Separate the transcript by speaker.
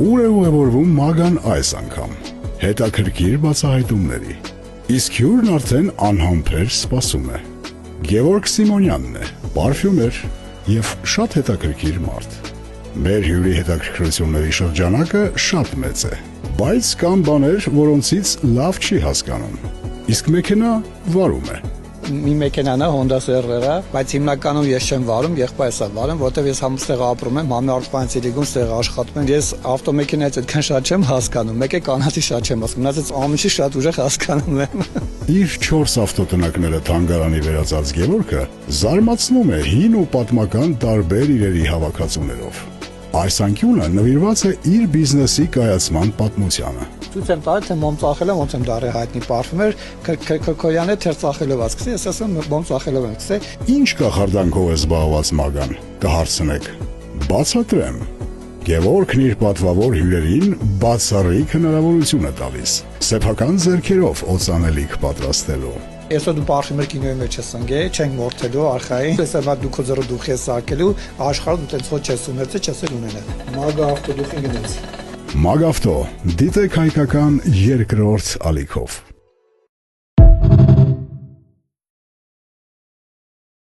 Speaker 1: Ուր է ուղևորվում Մագան այս անգամ։ Հետաքրքիր բացահայտումների։ Իսկ հյուրն արդեն անհամբեր սպասում է։ Գևորգ Սիմոնյանն է, պարֆյումեր և շատ հետաքրքիր մարդ։ Մեր հյուրի հետաքրքրությունների շրջանակը շատ մեծ է, բայց կան բաներ, որոնցից լավ չի հասկանում։ Իսկ մեքենա վարում է։
Speaker 2: Մի մեքենան է Honda CR-ը, բայց հիմնականում ես չեմ վարում, եղբայրս է վարում, որտեղ ես համստեղ ապրում եմ, համի արտվանցիլիկում ստեղ աշխատում եմ։ Ես ավտոմեքենայից այդքան շատ չեմ հասկանում, մեկ է կանացի շատ չեմ հասկանում, մնացած ամենի շատ ուժեղ հասկանում եմ։
Speaker 1: Իր 4 ավտոտնակները թանգարանի վերածած Գևորգը զարմացնում է հին ու պատմական տարբեր իրերի հավաքածուներով։ Այս անկյունը նվիրված է իր բիզնեսի կայացման պատմությանը։
Speaker 2: Ցույց եմ տալի, թե ոնց ծախել եմ, ոնց եմ դարի հայտնի պարֆումեր, Քոքոյանը թեր ծախելով ասկսի, ես ասում եմ ոնց ծախելով եմ, ասե։
Speaker 1: Ինչ կախարդանքով է զբաղված Մագան, կհարցնեք։ Բացատրեմ։ Գևորգն իր պատվավոր հյուրերին բացառիկ հնարավորություն է տալիս, սեփական ձեռքերով օծանելիք պատրաստելու։
Speaker 2: Այսօր դու պարֆումեր կինոյի մեջ ես ընկել, չենք մորթելու արխային, այսօր դու քո ձեռը դուխ ես սարքելու, աշխարհը դու տենց ոչ ես ունեցել, չես ունենա։ Մագա ավտո դուխին գնաց։
Speaker 1: Մագավտո, դիտեք հայկական երկրորդ ալիքով։